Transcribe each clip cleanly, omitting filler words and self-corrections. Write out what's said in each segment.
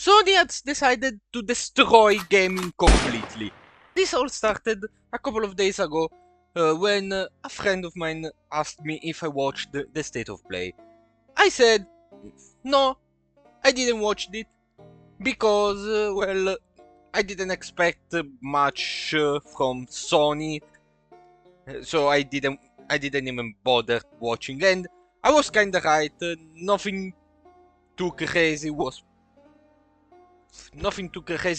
Sony has decided to destroy gaming completely. This all started a couple of days ago when a friend of mine asked me if I watched the State of Play. I said, no, I didn't watch it because, well, I didn't expect much from Sony, so I didn't even bother watching, and I was kinda right. Nothing too crazy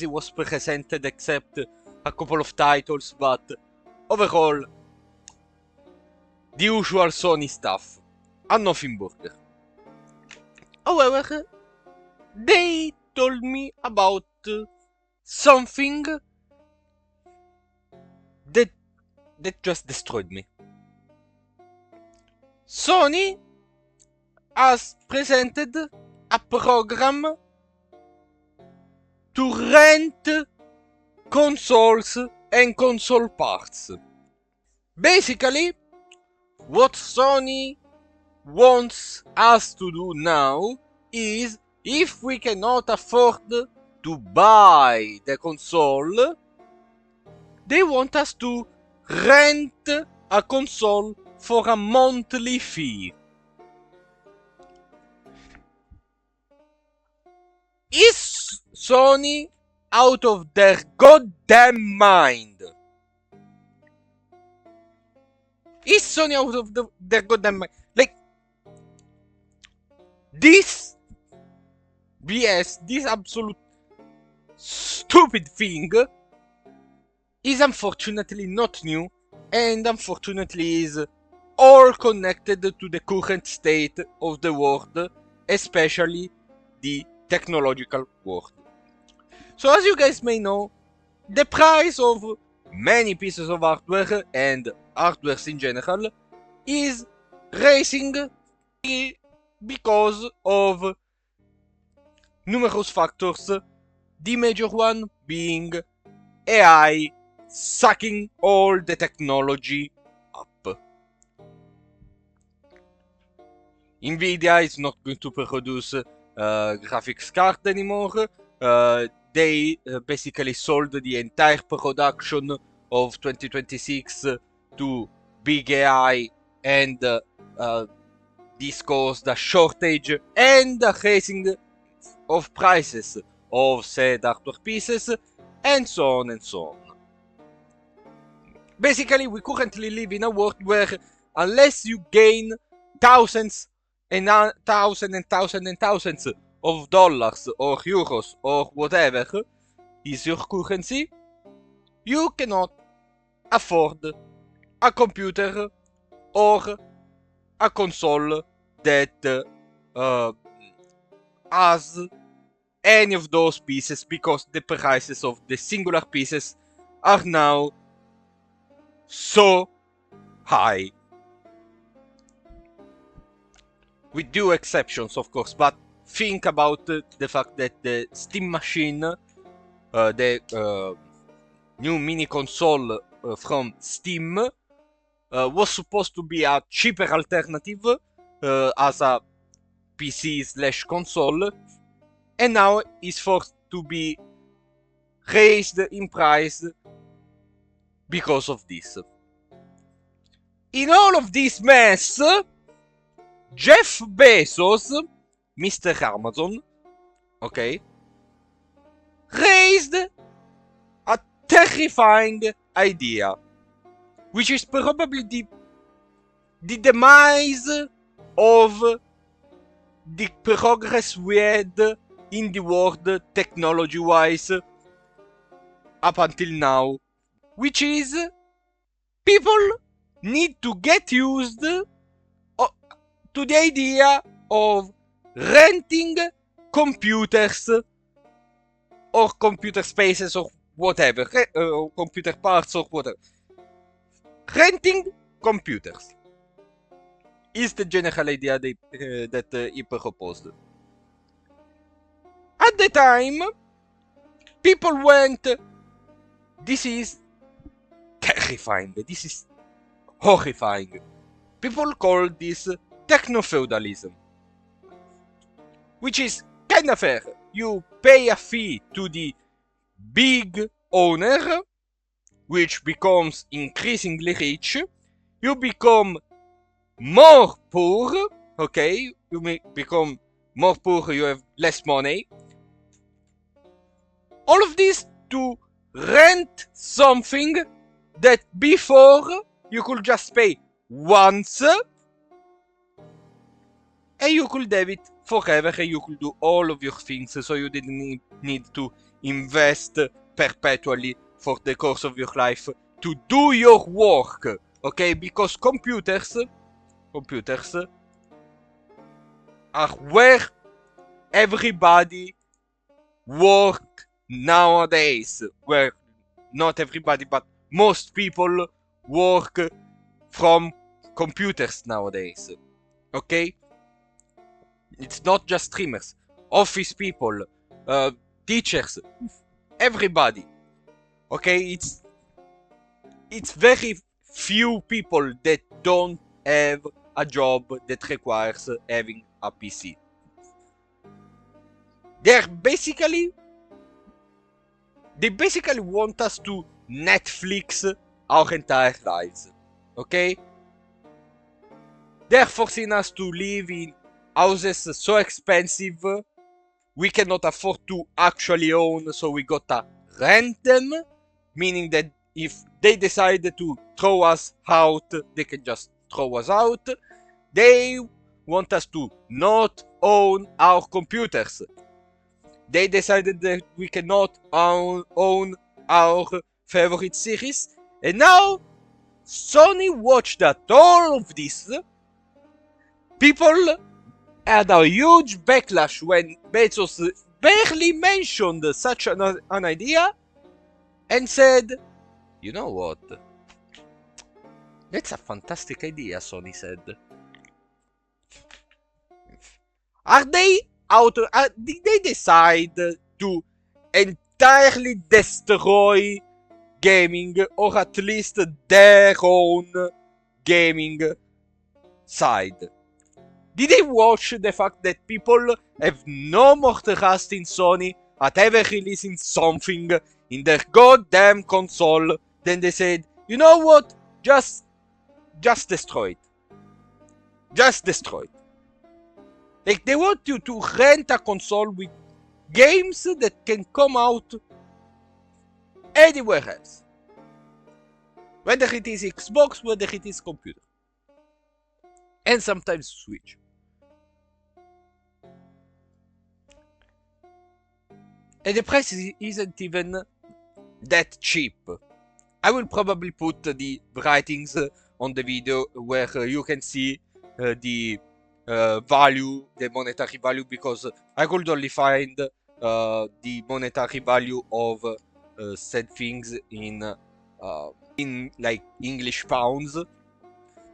was presented except a couple of titles, but overall, the usual Sony stuff. A nothing burger. However, they told me about something that just destroyed me. Sony has presented a program to rent consoles and console parts. Basically, what Sony wants us to do now is, if we cannot afford to buy the console, they want us to rent a console for a monthly fee. Is Sony out of their goddamn mind? Is Sony out of their goddamn mind? Like, this BS, this absolute stupid thing is unfortunately not new, and unfortunately is all connected to the current state of the world, especially the technological world. So as you guys may know, the price of many pieces of hardware and hardwares in general is rising because of numerous factors, the major one being AI sucking all the technology up. Nvidia is not going to produce graphics card anymore. They basically sold the entire production of 2026 to big AI, and this caused a shortage and a raising of prices of said hardware pieces, and so on and so on. Basically, we currently live in a world where unless you gain thousands and thousands of dollars or euros or whatever is your currency, you cannot afford a computer or a console that has any of those pieces, because the prices of the singular pieces are now so high. With due exceptions, of course, but think about the fact that the Steam Machine, the new mini console from Steam, was supposed to be a cheaper alternative as a PC/console, and now is forced to be raised in price because of this. In all of this mess, Jeff Bezos, Mr. Amazon, okay, raised a terrifying idea, which is probably the demise of the progress we had in the world technology-wise up until now, which is people need to get used to the idea of renting computers or computer spaces or whatever, computer parts or whatever. Renting computers is the general idea that he proposed. At the time, people went, this is terrifying, this is horrifying. People call this techno-feudalism, which is kinda fair. you pay a fee to the big owner, which becomes increasingly rich. You become more poor, okay? You may become more poor, you have less money. All of this to rent something that before you could just pay once and you could have it forever and you could do all of your things, so you didn't need to invest perpetually for the course of your life to do your work, okay? Because computers are where everybody work nowadays, where not everybody but most people work from computers nowadays, okay? It's not just streamers, office people, teachers, everybody, okay? It's very few people that don't have a job that requires having a PC. They basically want us to Netflix our entire lives, okay? They're forcing us to live in houses so expensive we cannot afford to actually own, so we gotta rent them, meaning that if they decide to throw us out, they can just throw us out. They want us to not own our computers. They decided that we cannot own our favorite series, and now Sony watched that all of this. People had a huge backlash when Bezos barely mentioned such an idea and said, you know what? That's a fantastic idea, Sony said. Are they out? Did they decide to entirely destroy gaming, or at least their own gaming side? Did they watch the fact that people have no more trust in Sony at ever releasing something in their goddamn console? Then they said, you know what? Just destroy it. Just destroy it. Like, they want you to rent a console with games that can come out anywhere else. Whether it is Xbox, whether it is computer. And sometimes Switch. And the price isn't even that cheap. I will probably put the writings on the video where you can see the value, the monetary value, because I could only find the monetary value of said things in like English pounds.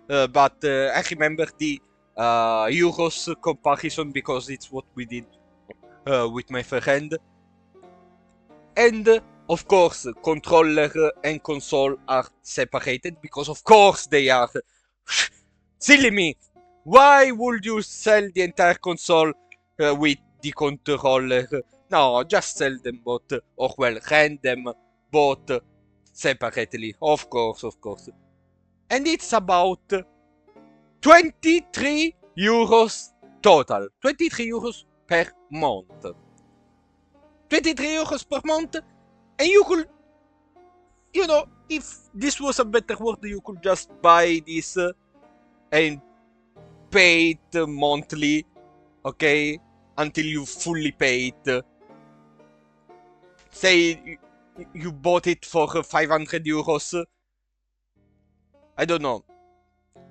But I remember the euros comparison because it's what we did with my friend. And of course, controller and console are separated because of course they are. Silly me! Why would you sell the entire console with the controller? No, just sell them both, or well, rent them both separately. Of course. And it's about 23 euros total. 23 euros per month. 23 euros per month, and you could, you know, if this was a better word, you could just buy this and pay it monthly, okay, until you fully pay it. Say you bought it for 500 euros, I don't know,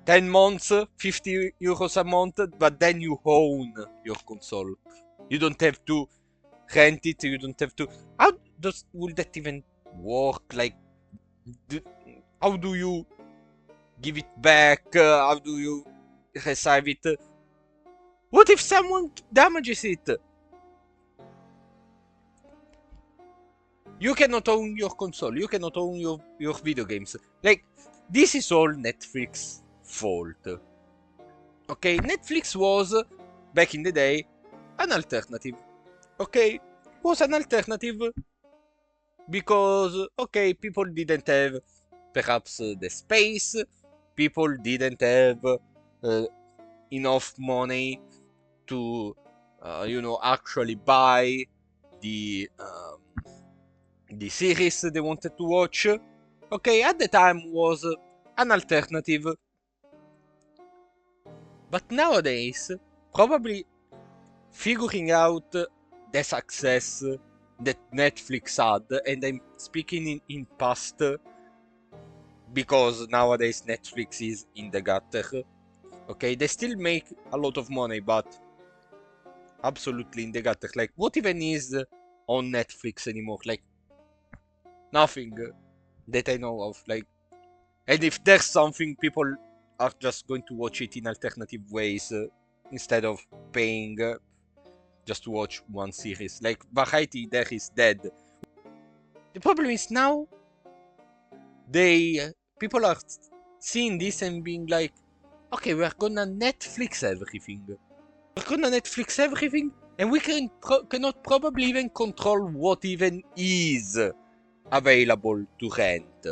10 months, 50 euros a month, but then you own your console. You don't have to rent it, you don't have to... How will that even work? Like, how do you give it back? How do you receive it? What if someone damages it? You cannot own your console, you cannot own your video games. Like, this is all Netflix fault. Okay, Netflix was, back in the day, an alternative. okay, was an alternative because, okay, people didn't have perhaps the space, people didn't have enough money to, actually buy the the series they wanted to watch. Okay, at the time was an alternative, but nowadays, probably figuring out the success that Netflix had, and I'm speaking in past because nowadays Netflix is in the gutter. Okay, they still make a lot of money, but absolutely in the gutter. Like, what even is on Netflix anymore? Like, nothing that I know of. Like, and if there's something, people are just going to watch it in alternative ways instead of paying just to watch one series. Like, variety there is dead. The problem is now they people are seeing this and being like, okay, we're gonna Netflix everything. We're gonna Netflix everything, and we cannot probably even control what even is available to rent.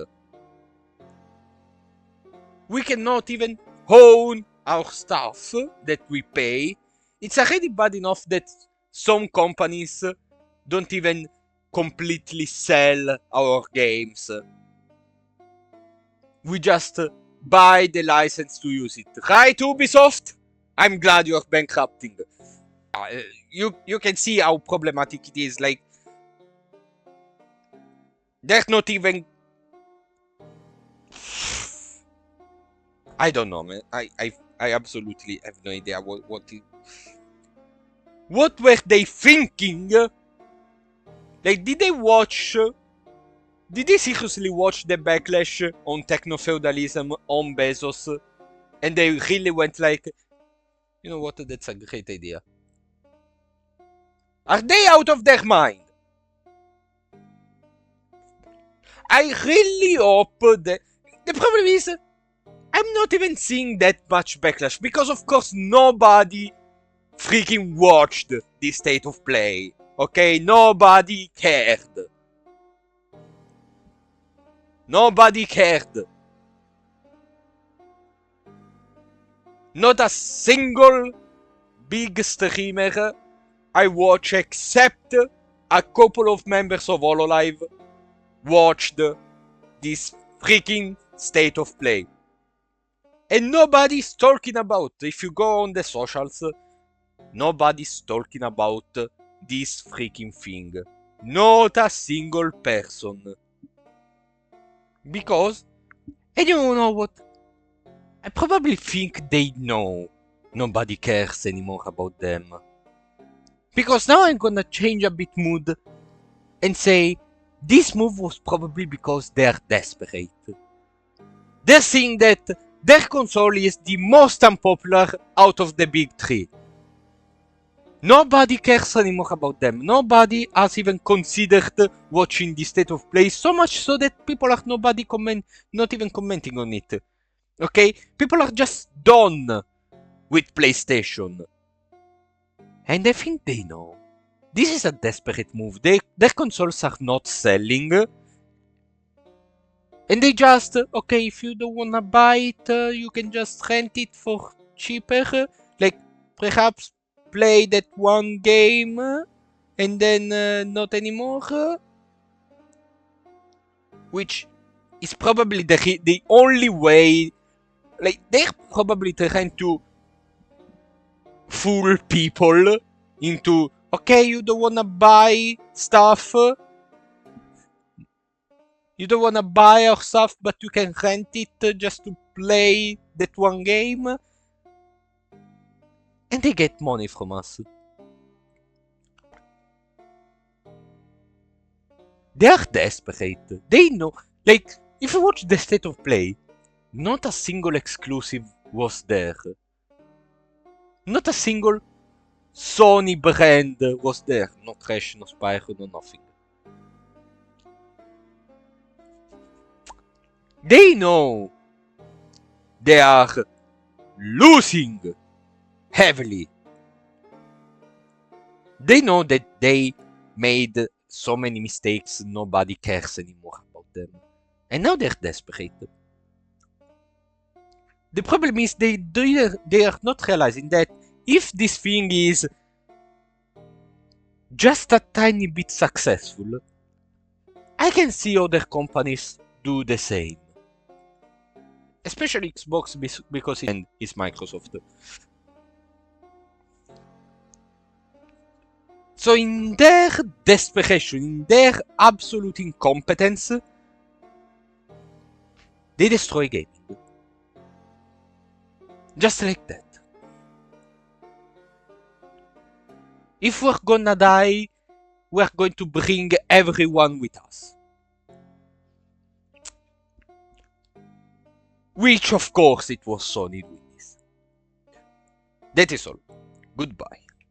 We cannot even own our stuff that we pay. It's already bad enough that some companies don't even completely sell our games. We just buy the license to use it. Right, Ubisoft? I'm glad you're bankrupting. You can see how problematic it is. Like, there's not even. I don't know, man. I absolutely have no idea what were they thinking? Like, did they watch? Did they seriously watch the backlash on techno-feudalism on Bezos? And they really went like, you know what, that's a great idea. Are they out of their mind? I really hope that... The problem is, I'm not even seeing that much backlash, because of course nobody freaking watched the state of play. Okay, nobody cared. Nobody cared. Not a single big streamer I watch except a couple of members of Hololive watched this freaking state of play. And nobody's talking about, if you go on the socials, nobody's talking about this freaking thing. Not a single person. Because, and you know what? I probably think they know nobody cares anymore about them. Because now I'm gonna change a bit mood and say this move was probably because they're desperate. They're seeing that their console is the most unpopular out of the big three. Nobody cares anymore about them. Nobody has even considered watching the state of play, so much so that people are not even commenting on it. Okay? People are just done with PlayStation. And I think they know. This is a desperate move. Their consoles are not selling. And they just, okay, if you don't wanna buy it, you can just rent it for cheaper. Like, perhaps play that one game and then not anymore. Which is probably the only way. Like, they're probably trying to fool people into, okay, you don't wanna buy stuff. You don't wanna buy our stuff, but you can rent it just to play that one game. And they get money from us. They are desperate. They know. Like, if you watch the state of play, not a single exclusive was there. Not a single Sony brand was there. No Crash, no Spyro, no nothing. They know they are losing heavily. They know that they made so many mistakes, nobody cares anymore about them. And now they're desperate. The problem is they are not realizing that if this thing is just a tiny bit successful, I can see other companies do the same. Especially Xbox because it is Microsoft. So in their desperation, in their absolute incompetence, they destroy gaming. Just like that. If we're gonna die, we're going to bring everyone with us. Which of course it was Sony doing this. That is all. Goodbye.